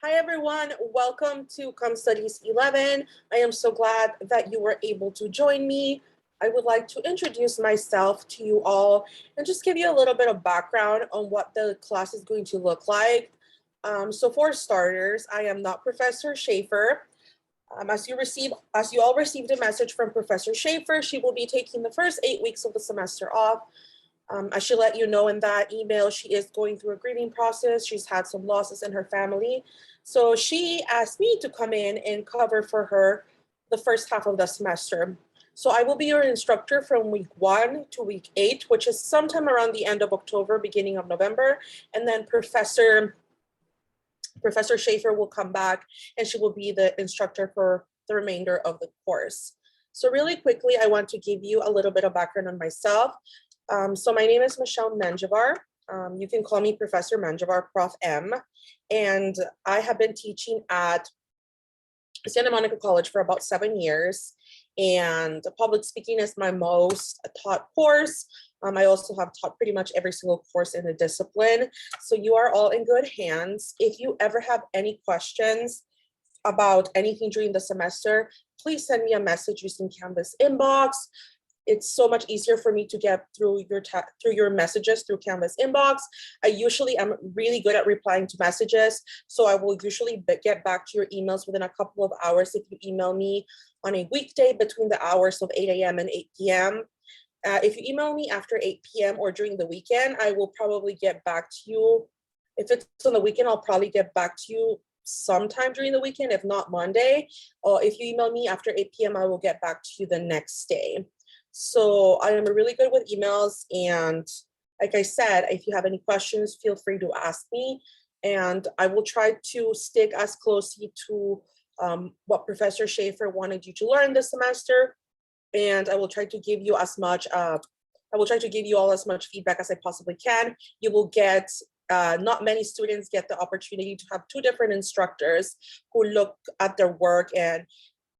Hi everyone, welcome to Come Studies 11. I am so glad that you were able to join me. I would like to introduce myself to you all and just give you a little bit of background on what the class is going to look like. So for starters, I am not Professor Schaefer. As you all received a message from Professor Schaefer, she will be taking the first 8 weeks of the semester off. I should let you know in that email, she is going through a grieving process. She's had some losses in her family. So she asked me to come in and cover for her the first half of the semester. So I will be your instructor from week 1 to week 8, which is sometime around the end of October, beginning of November. And then Professor Schaefer will come back and she will be the instructor for the remainder of the course. So really quickly, I want to give you a little bit of background on myself. So my name is Michelle Menjivar. You can call me Professor Menjivar, Prof M. And I have been teaching at Santa Monica College for about 7 years. And public speaking is my most taught course. I also have taught pretty much every single course in the discipline. So you are all in good hands. If you ever have any questions about anything during the semester, please send me a message using Canvas inbox. It's so much easier for me to get through your messages through Canvas inbox. I usually am really good at replying to messages, so I will usually get back to your emails within a couple of hours if you email me on a weekday between the hours of 8 a.m. and 8 p.m. If you email me after 8 p.m. or during the weekend, I will probably get back to you. If it's on the weekend, I'll probably get back to you sometime during the weekend, if not Monday. Or if you email me after 8 p.m., I will get back to you the next day. So I am really good with emails, and like I said, if you have any questions, feel free to ask me, and I will try to stick as closely to what Professor Schaefer wanted you to learn this semester, and I will try to give you as much I will try to give you all as much feedback as I possibly can. You will get not many students get the opportunity to have 2 different instructors who look at their work and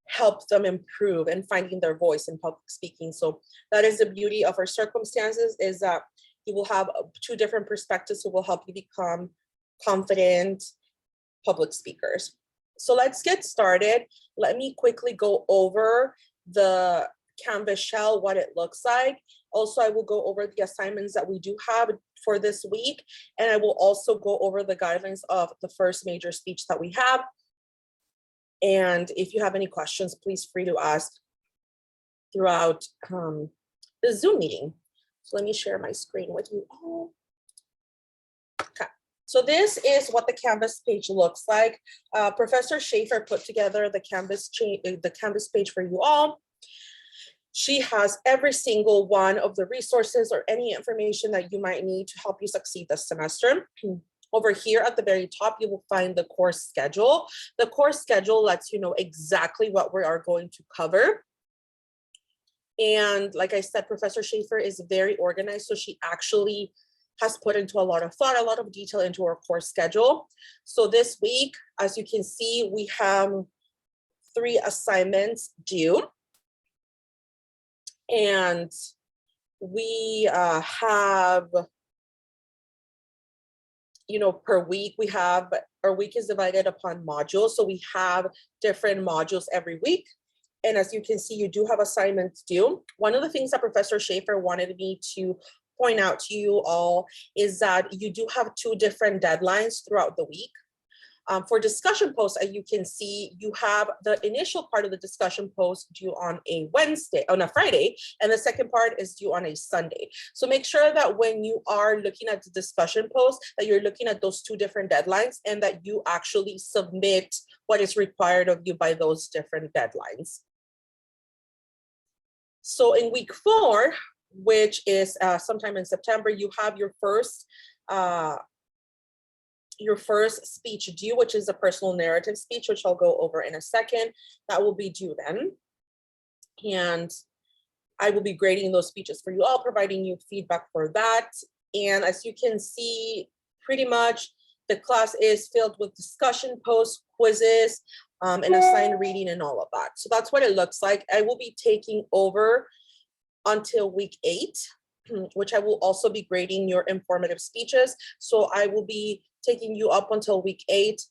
help them improve and finding their voice in public speaking. So that is the beauty of our circumstances, is that you will have 2 different perspectives who will help you become confident public speakers. So let's get started. Let me quickly go over the Canvas shell, what it looks like. Also, I will go over the assignments that we do have for this week, and I will also go over the guidelines of the first major speech that we have. And if you have any questions, please free to ask throughout the Zoom meeting. So let me share my screen with you all. Okay, so this is what the Canvas page looks like. Professor Schaefer put together the Canvas page for you all. She has every single one of the resources or any information that you might need to help you succeed this semester. Over here at the very top, you will find the course schedule. The course schedule lets you know exactly what we are going to cover. And like I said, Professor Schaefer is very organized, so she actually has put into a lot of thought, a lot of detail into our course schedule. So this week, as you can see, we have 3 assignments due. And we have, per week, our week is divided upon modules. So we have different modules every week. And as you can see, you do have assignments due. One of the things that Professor Schaefer wanted me to point out to you all is that you do have 2 different deadlines throughout the week. For discussion posts, as you can see, you have the initial part of the discussion post due on a Friday, and the second part is due on a Sunday. So make sure that when you are looking at the discussion post, that you're looking at those 2 different deadlines and that you actually submit what is required of you by those different deadlines. So in week 4, which is sometime in September, you have your first speech due, which is a personal narrative speech, which I'll go over in a second. That will be due then. And I will be grading those speeches for you all, providing you feedback for that. And as you can see, pretty much the class is filled with discussion posts, quizzes, and assigned reading and all of that. So that's what it looks like. I will be taking over until week 8, which I will also be grading your informative speeches. So I will be taking you up until week 8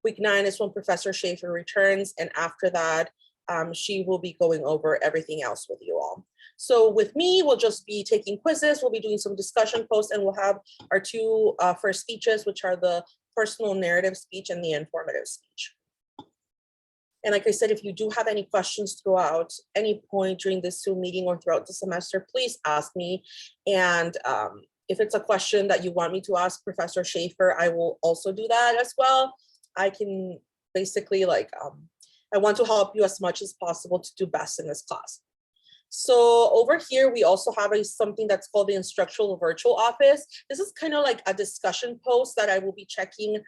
Week 9 is when Professor Schaefer returns, and after that, she will be going over everything else with you all. So with me, we'll just be taking quizzes, we'll be doing some discussion posts, and we'll have our two first speeches, which are the personal narrative speech and the informative speech. And like I said, if you do have any questions throughout any point during this Zoom meeting or throughout the semester, please ask me. And if it's a question that you want me to ask Professor Schaefer, I will also do that as well. I can basically I want to help you as much as possible to do best in this class. So over here, we also have something that's called the instructional virtual office. This is kind of like a discussion post that I will be checking.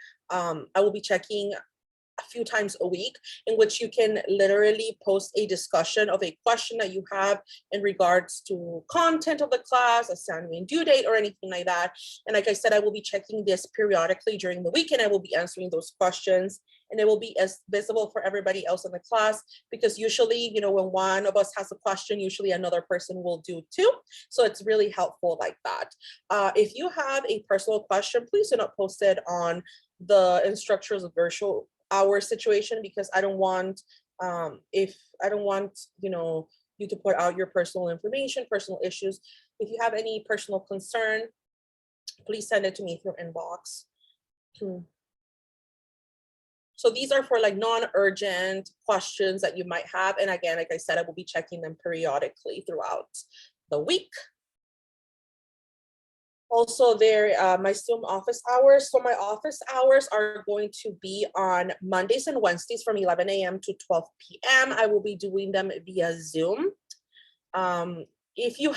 A few times a week, in which you can literally post a discussion of a question that you have in regards to content of the class, assignment due date, or anything like that. And like I said, I will be checking this periodically during the week, and I will be answering those questions, and it will be as visible for everybody else in the class, because usually, you know, when one of us has a question, usually another person will do too. So it's really helpful like that. If you have a personal question, please do not post it on the instructor's virtual hour situation, because I don't want you know, you to put out your personal information, personal issues. If you have any personal concern, please send it to me through inbox. So these are for like non-urgent questions that you might have, and again, like I said, I will be checking them periodically throughout the week. Also there, my Zoom office hours. So my office hours are going to be on Mondays and Wednesdays from 11 a.m. to 12 p.m. I will be doing them via Zoom. If you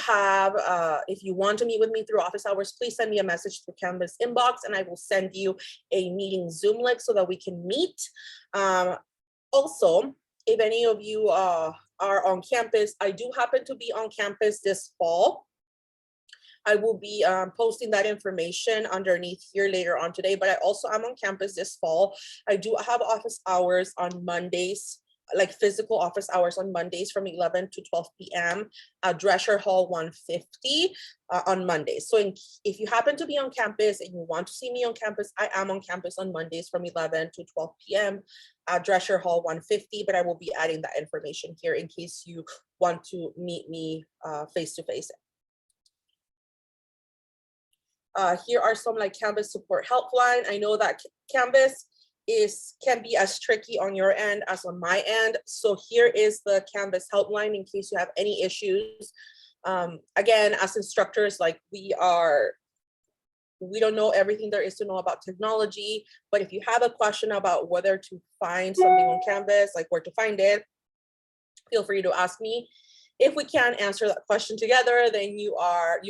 want to meet with me through office hours, please send me a message through Canvas inbox, and I will send you a meeting Zoom link so that we can meet. Also, if any of you are on campus, I do happen to be on campus this fall. I will be posting that information underneath here later on today, but I also am on campus this fall. I do have office hours on Mondays, like physical office hours on Mondays from 11 to 12 p.m. at Drescher Hall 150 on Mondays. So if you happen to be on campus and you want to see me on campus, I am on campus on Mondays from 11 to 12 p.m. at Drescher Hall 150, but I will be adding that information here in case you want to meet me face-to-face. Here are some like Canvas support helpline. I know that Canvas can be as tricky on your end as on my end. So here is the Canvas helpline in case you have any issues. Again, as instructors, like we don't know everything there is to know about technology, but if you have a question about whether to find something on Canvas, like where to find it, feel free to ask me. If we can't answer that question together, then you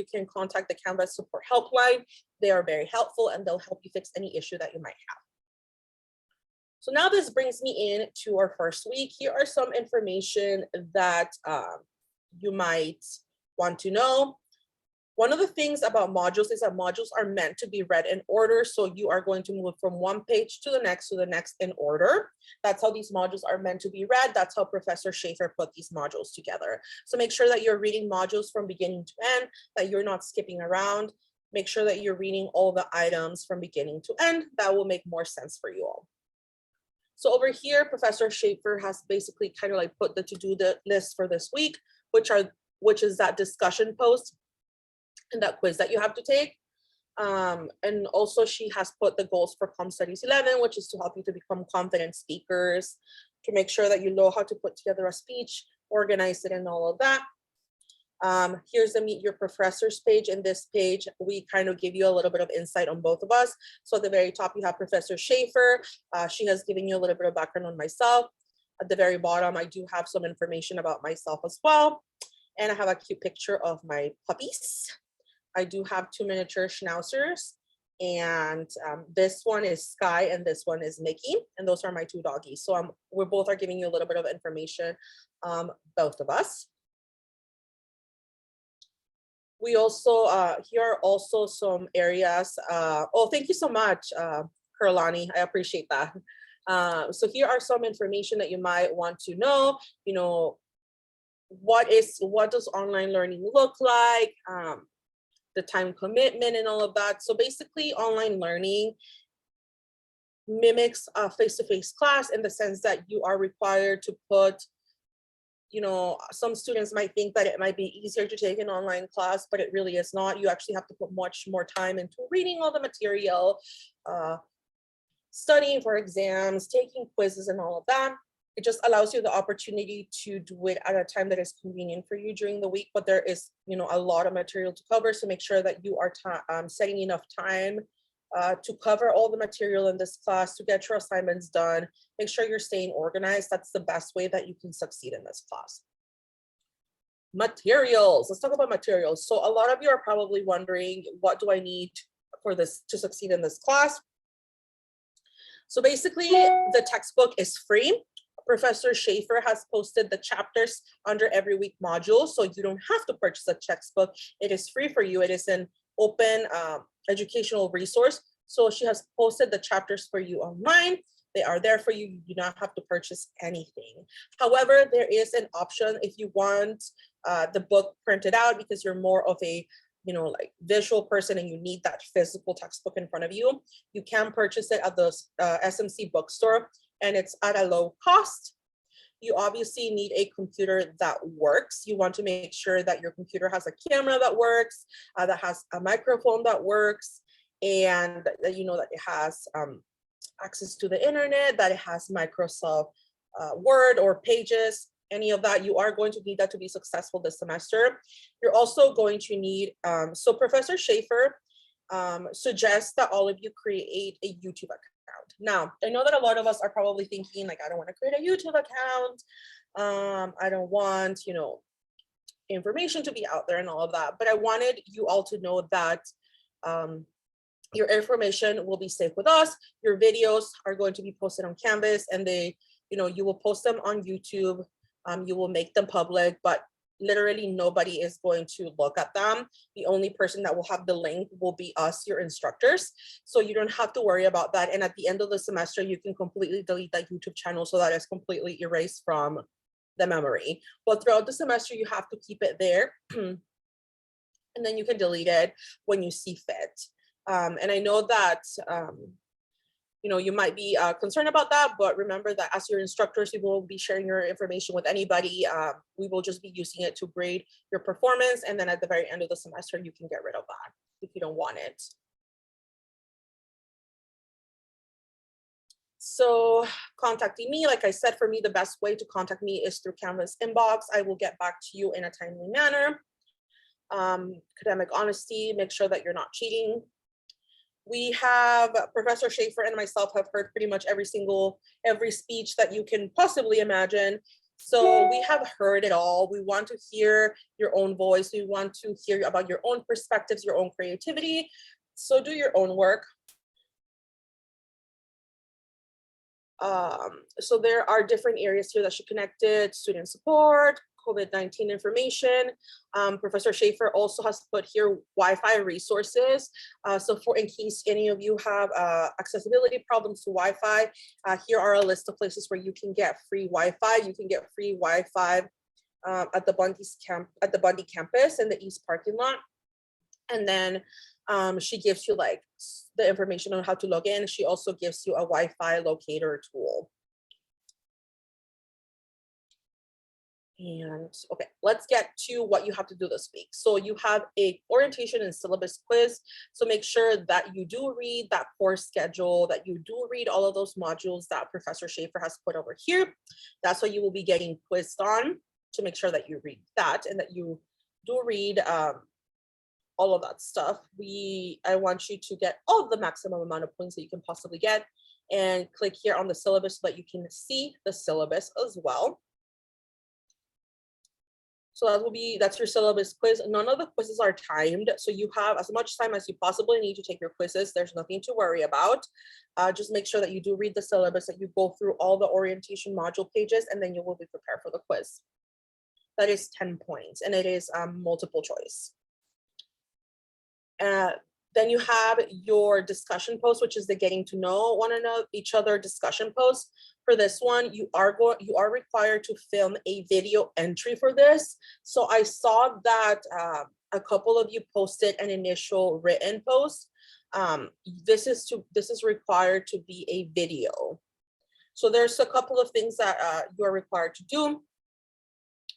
can contact the Canvas support helpline. They are very helpful, and they'll help you fix any issue that you might have. So now this brings me in to our first week. Here are some information that you might want to know. One of the things about modules is that modules are meant to be read in order. So you are going to move from one page to the next in order. That's how these modules are meant to be read. That's how Professor Schaefer put these modules together. So make sure that you're reading modules from beginning to end, that you're not skipping around. Make sure that you're reading all the items from beginning to end. That will make more sense for you all. So over here, Professor Schaefer has basically kind of like put the to-do list for this week, which is that discussion post and that quiz that you have to take. And also she has put the goals for Com Studies 11, which is to help you to become confident speakers, to make sure that you know how to put together a speech, organize it, and all of that. Here's the Meet Your Professors page. In this page, we kind of give you a little bit of insight on both of us. So at the very top, you have Professor Schaefer. She has given you a little bit of background on myself. At the very bottom, I do have some information about myself as well. And I have a cute picture of my puppies. I do have 2 miniature schnauzers, and this one is Sky and this one is Mickey, and those are my 2 doggies. So we both are giving you a little bit of information, both of us. We also, here are also some areas. Oh, thank you so much, Kurlani. I appreciate that. So here are some information that you might want to know. You know, what does online learning look like? The time commitment and all of that. So basically online learning mimics a face-to-face class in the sense that you are required to put, some students might think that it might be easier to take an online class, but it really is not. You actually have to put much more time into reading all the material, studying for exams, taking quizzes and all of that. It just allows you the opportunity to do it at a time that is convenient for you during the week, but there is, a lot of material to cover. So make sure that you are setting enough time to cover all the material in this class, to get your assignments done. Make sure you're staying organized. That's the best way that you can succeed in this class. Materials. Let's talk about materials. So a lot of you are probably wondering, what do I need for this to succeed in this class? So basically, the textbook is free. Professor Schaefer has posted the chapters under every week module, so you don't have to purchase a textbook. It is free for you. It is an open educational resource. So she has posted the chapters for you online. They are there for you. You do not have to purchase anything. However, there is an option if you want the book printed out because you're more of a like visual person and you need that physical textbook in front of you. You can purchase it at the SMC bookstore, and it's at a low cost. You obviously need a computer that works. You want to make sure that your computer has a camera that works, that has a microphone that works, and that that it has access to the internet, that it has Microsoft Word or Pages. Any of that, you are going to need that to be successful this semester. You're also going to need, so Professor Schaefer suggests that all of you create a YouTube account. Now, I know that a lot of us are probably thinking, like, I don't want to create a YouTube account. I don't want, information to be out there and all of that. But I wanted you all to know that your information will be safe with us. Your videos are going to be posted on Canvas, and you will post them on YouTube. You will make them public, but literally nobody is going to look at them. The only person that will have the link will be us, your instructors. So you don't have to worry about that. And at the end of the semester, you can completely delete that YouTube channel so that it's completely erased from the memory. But throughout the semester, you have to keep it there. And then you can delete it when you see fit. And I know that you might be concerned about that, but remember that as your instructors, you won't be sharing your information with anybody. We will just be using it to grade your performance. And then at the very end of the semester, you can get rid of that if you don't want it. So contacting me, like I said, for me, the best way to contact me is through Canvas inbox. I will get back to you in a timely manner. Academic honesty, make sure that you're not cheating. We have Professor Schaefer and myself have heard pretty much every speech that you can possibly imagine. So we have heard it all. We want to hear your own voice. We want to hear about your own perspectives, your own creativity. So do your own work. So there are different areas here that should connect it: student support, COVID-19 information. Professor Schaefer also has put here Wi-Fi resources. So in case any of you have accessibility problems to Wi-Fi, here are a list of places where you can get free Wi-Fi. You can get free Wi-Fi at the Bundy campus in the East parking lot. And then she gives you like the information on how to log in. She also gives you a Wi-Fi locator tool. And okay, let's get to what you have to do this week. So you have a orientation and syllabus quiz. So make sure that you do read that course schedule, that you do read all of those modules that Professor Schaefer has put over here. That's what you will be getting quizzed on, to make sure that you read that and that you do read all of that stuff. I want you to get all the maximum amount of points that you can possibly get, and click here on the syllabus so that you can see the syllabus as well. So that's your syllabus quiz. None of the quizzes are timed, so you have as much time as you possibly need to take your quizzes. There's nothing to worry about. Just make sure that you do read the syllabus, that you go through all the orientation module pages, and then you will be prepared for the quiz. That is 10 points, and it is multiple choice. Then you have your discussion post, which is the getting to know each other discussion post. For this one, you are required to film a video entry for this. So I saw that a couple of you posted an initial written post. This is required to be a video. So there's a couple of things that you are required to do.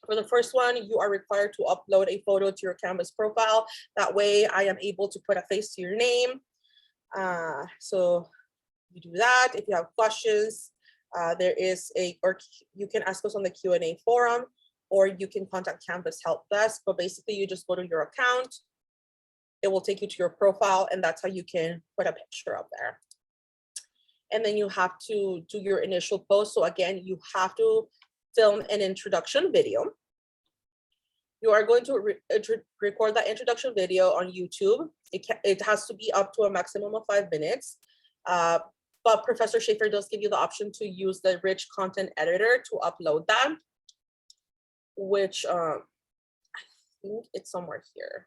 For the first one, you are required to upload a photo to your Canvas profile. That way I am able to put a face to your name. So you do that. If you have questions, there is or you can ask us on the Q&A forum, or you can contact Canvas Help Desk. But basically you just go to your account. It will take you to your profile, and that's how you can put a picture up there. And then you have to do your initial post. So again, you have to film an introduction video. You are going to record that introduction video on YouTube. It has to be up to a maximum of 5 minutes. But Professor Schaefer does give you the option to use the rich content editor to upload that, which I think it's somewhere here.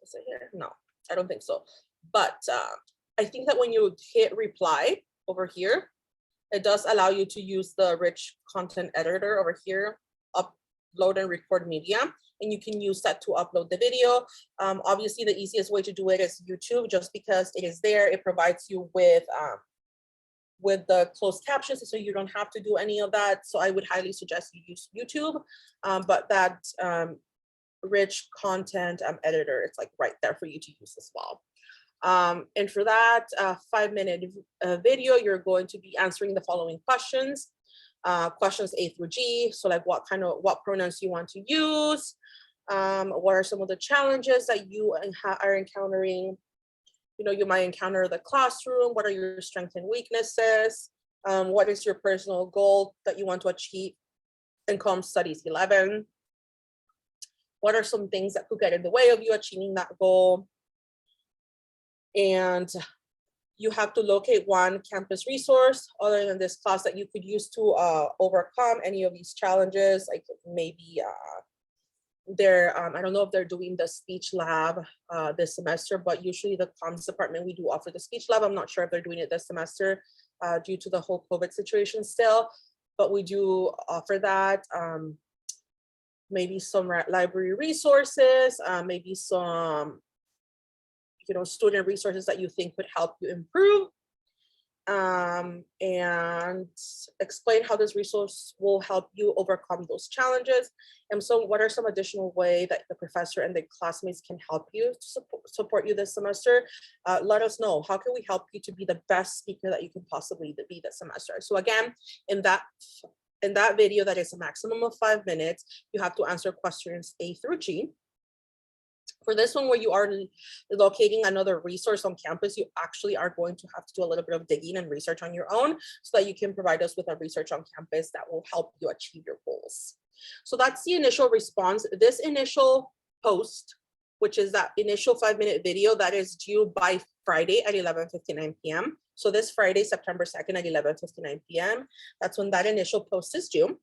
Is it here? No, I don't think so. But I think that when you hit reply over here, it does allow you to use the rich content editor over here, upload and record media, and you can use that to upload the video. Obviously, the easiest way to do it is YouTube, just because it is there. It provides you with the closed captions, so you don't have to do any of that. So I would highly suggest you use YouTube, but that rich content editor, it's like right there for you to use as well. And for that 5-minute video, you're going to be answering the following questions. Questions A through G. So like what pronouns you want to use. What are some of the challenges that you are encountering? You know, you might encounter the classroom. What are your strengths and weaknesses? What is your personal goal that you want to achieve in Com Studies 11? What are some things that could get in the way of you achieving that goal? And you have to locate one campus resource other than this class that you could use to overcome any of these challenges. Like maybe I don't know if they're doing the speech lab this semester, but usually the comms department, we do offer the speech lab. I'm not sure if they're doing it this semester due to the whole COVID situation still, but we do offer that. Maybe some library resources, maybe some student resources that you think would help you improve, and explain how this resource will help you overcome those challenges. And so what are some additional ways that the professor and the classmates can help you to support you this semester? Let us know. How can we help you to be the best speaker that you can possibly be this semester? So again, in that video that is a maximum of 5 minutes, you have to answer questions A through G. For this one, where you are locating another resource on campus, you actually are going to have to do a little bit of digging and research on your own so that you can provide us with a research on campus that will help you achieve your goals. So that's the initial response. This initial post, which is that initial 5-minute video, that is due by Friday at 11:59 p.m. So this Friday, September 2nd at 11:59 p.m. That's when that initial post is due.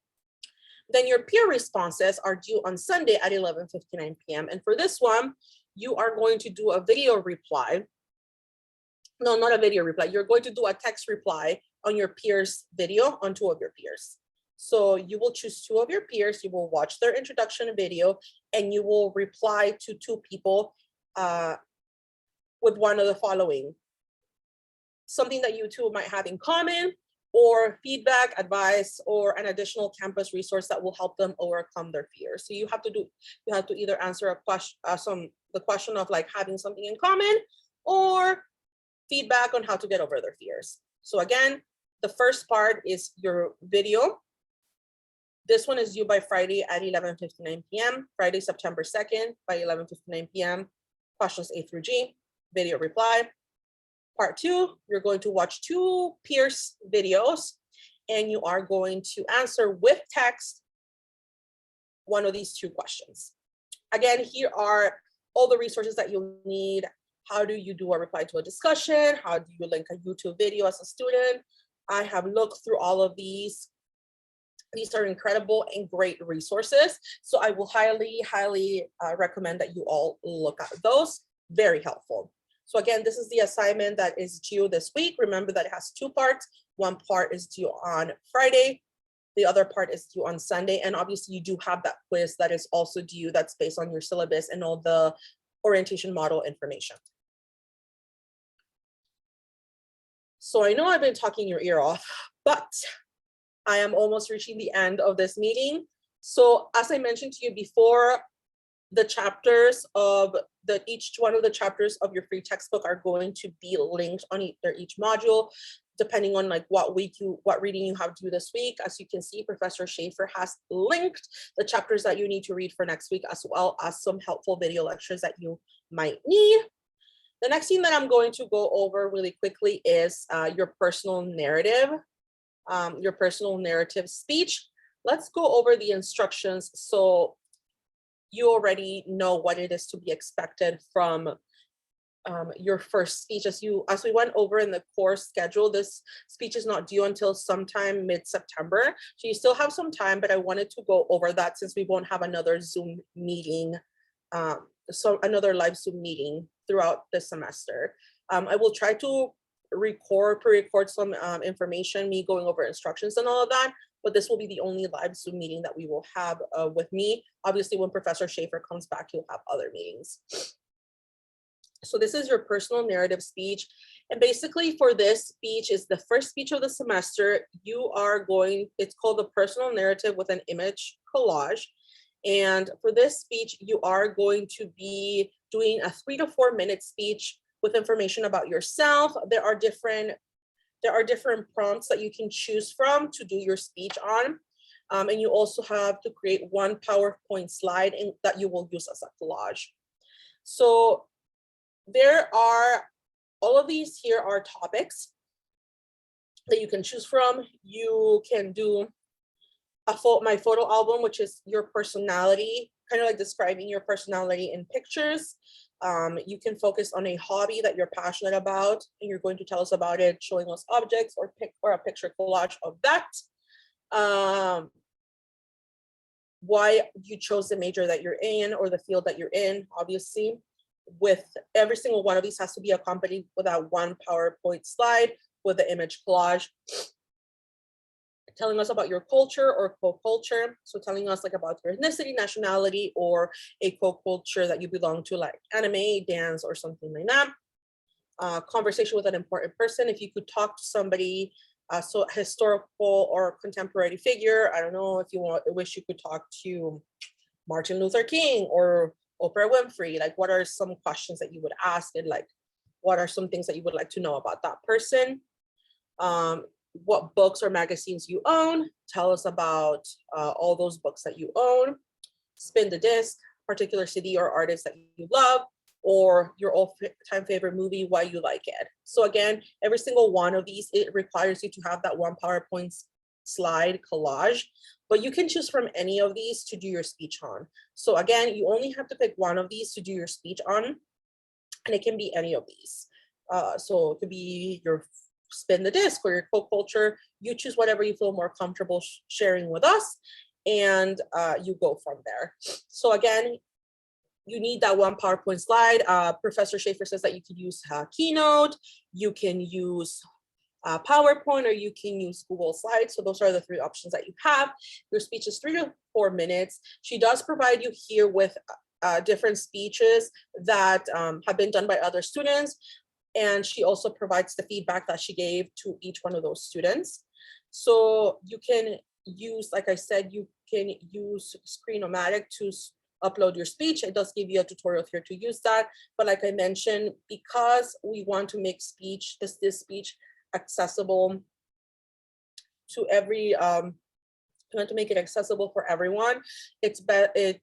Then your peer responses are due on Sunday at 11:59 p.m. And for this one, you are going to do a video reply. No, not a video reply. You're going to do a text reply on your peers' video on 2 of your peers. So you will choose 2 of your peers, you will watch their introduction video, and you will reply to 2 people with one of the following. Something that you 2 might have in common, or feedback, advice, or an additional campus resource that will help them overcome their fears. So you have to either answer a question, the question of like having something in common, or feedback on how to get over their fears. So again, the first part is your video. This one is due by Friday at 11:59 p.m. Friday, September 2nd by 11:59 p.m. Questions A through G, video reply. Part 2, you're going to watch 2 peers videos, and you are going to answer with text one of these 2 questions. Again, here are all the resources that you'll need. How do you do a reply to a discussion? How do you link a YouTube video as a student? I have looked through all of these. These are incredible and great resources. So I will highly recommend that you all look at those. Very helpful. So again, this is the assignment that is due this week. Remember that it has 2 parts. One part is due on Friday. The other part is due on Sunday. And obviously you do have that quiz that is also due, that's based on your syllabus and all the orientation model information. So I know I've been talking your ear off, but I am almost reaching the end of this meeting. So as I mentioned to you before, the chapters of each one of the chapters of your free textbook are going to be linked on each module, depending on like what reading you have to do this week. As you can see, Professor Schaefer has linked the chapters that you need to read for next week, as well as some helpful video lectures that you might need. The next thing that I'm going to go over really quickly is your personal narrative speech. Let's go over the instructions so you already know what it is to be expected from your first speech. As we went over in the course schedule, this speech is not due until sometime mid-September. So you still have some time, but I wanted to go over that since we won't have another Zoom meeting, another live Zoom meeting throughout the semester. I will try to pre-record some information, me going over instructions and all of that, but this will be the only live Zoom meeting that we will have with me. Obviously, when Professor Schaefer comes back, you'll have other meetings. So this is your personal narrative speech. And basically for this speech is the first speech of the semester. It's called the personal narrative with an image collage. And for this speech, you are going to be doing a 3 to 4 minute speech with information about yourself. There are different prompts that you can choose from to do your speech on. And you also have to create one PowerPoint slide that you will use as a collage. So all of these here are topics that you can choose from. You can do my photo album, which is your personality, kind of like describing your personality in pictures. You can focus on a hobby that you're passionate about, and you're going to tell us about it, showing us objects or a picture collage of that. Why you chose the major that you're in or the field that you're in, obviously. With every single one of these has to be accompanied with that one PowerPoint slide with the image collage. Telling us about your culture or co-culture. So telling us like about your ethnicity, nationality, or a co-culture that you belong to, like anime, dance, or something like that. Conversation with an important person. If you could talk to somebody, so historical or contemporary figure. I don't know if you wish you could talk to Martin Luther King or Oprah Winfrey. Like, what are some questions that you would ask, and like, what are some things that you would like to know about that person? What books or magazines you own. Tell us about all those books that you own. Spin the disc, particular CD or artist that you love, or your all-time favorite movie, why you like it. So again, every single one of these, it requires you to have that one PowerPoint slide collage, but you can choose from any of these to do your speech on. So again, you only have to pick one of these to do your speech on, and it can be any of these. So it could be your spin the disc or your co-culture. You choose whatever you feel more comfortable sharing with us, and you go from there. So again, you need that one PowerPoint slide. Professor Schaefer says that you can use Keynote, you can use PowerPoint, or you can use Google Slides. So those are the 3 options that you have. Your speech is 3 to 4 minutes. She does provide you here with different speeches that have been done by other students. And she also provides the feedback that she gave to each one of those students. So you can use, like I said, you can use Screen-O-Matic to upload your speech. It does give you a tutorial here to use that. But like I mentioned, because we want to make this speech accessible to every, we want to make it accessible for everyone, it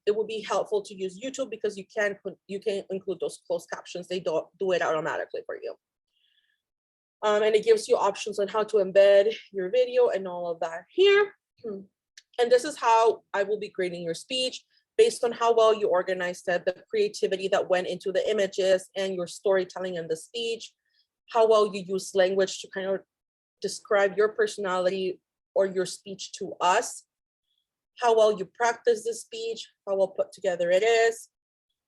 will be helpful to use YouTube, because you can include those closed captions. They don't do it automatically for you. And it gives you options on how to embed your video and all of that here. And this is how I will be grading your speech, based on how well you organized it, the creativity that went into the images and your storytelling in the speech, how well you use language to kind of describe your personality or your speech to us, how well you practice the speech, how well put together it is.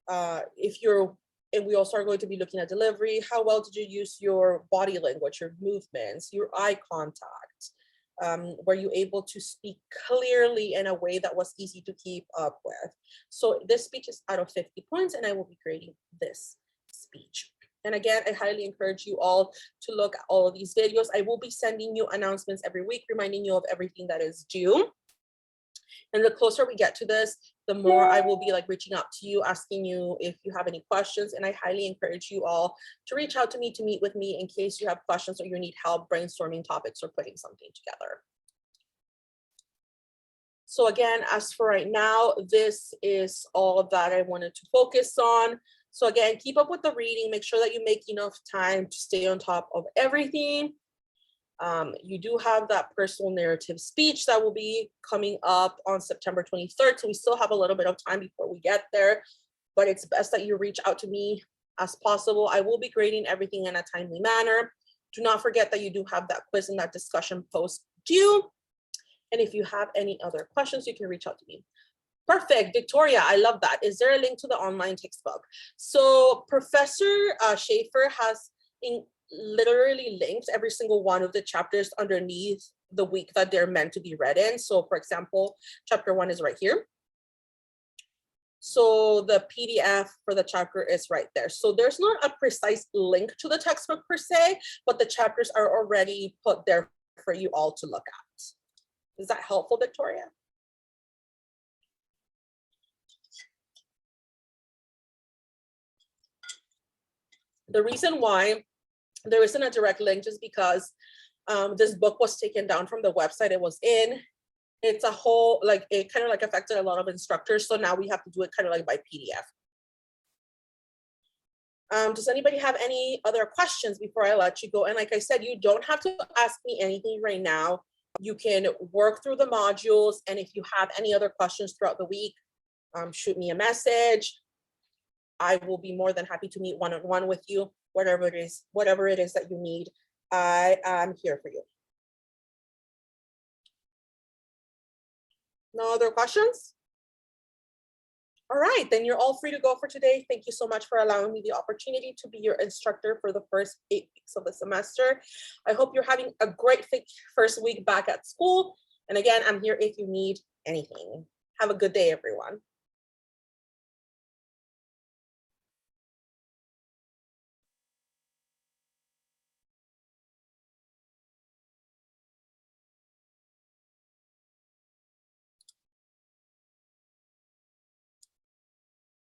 And we also are going to be looking at delivery. How well did you use your body language, your movements, your eye contact? Were you able to speak clearly in a way that was easy to keep up with? So this speech is out of 50 points, and I will be grading this speech. And again, I highly encourage you all to look at all of these videos. I will be sending you announcements every week, reminding you of everything that is due. And the closer we get to this, the more I will be like reaching out to you, asking you if you have any questions. And I highly encourage you all to reach out to me to meet with me in case you have questions or you need help brainstorming topics or putting something together. So again, as for right now, this is all that I wanted to focus on. So again, keep up with the reading, make sure that you make enough time to stay on top of everything. You do have that personal narrative speech that will be coming up on September 23rd. So we still have a little bit of time before we get there, but it's best that you reach out to me as possible. I will be grading everything in a timely manner. Do not forget that you do have that quiz and that discussion post due. And if you have any other questions, you can reach out to me. Perfect, Victoria, I love that. Is there a link to the online textbook? So Professor Schaefer has literally linked every single one of the chapters underneath the week that they're meant to be read in. So for example, chapter 1 is right here. So the PDF for the chapter is right there. So there's not a precise link to the textbook per se, but the chapters are already put there for you all to look at. Is that helpful, Victoria? The reason why there isn't a direct link is because this book was taken down from the website it was in. It's a whole, like, it kind of like affected a lot of instructors. So now we have to do it kind of like by PDF. Does anybody have any other questions before I let you go? And like I said, you don't have to ask me anything right now. You can work through the modules. And if you have any other questions throughout the week, shoot me a message. I will be more than happy to meet one-on-one with you, whatever it is that you need. I am here for you. No other questions? All right, then you're all free to go for today. Thank you so much for allowing me the opportunity to be your instructor for the first 8 weeks of the semester. I hope you're having a great first week back at school. And again, I'm here if you need anything. Have a good day, everyone.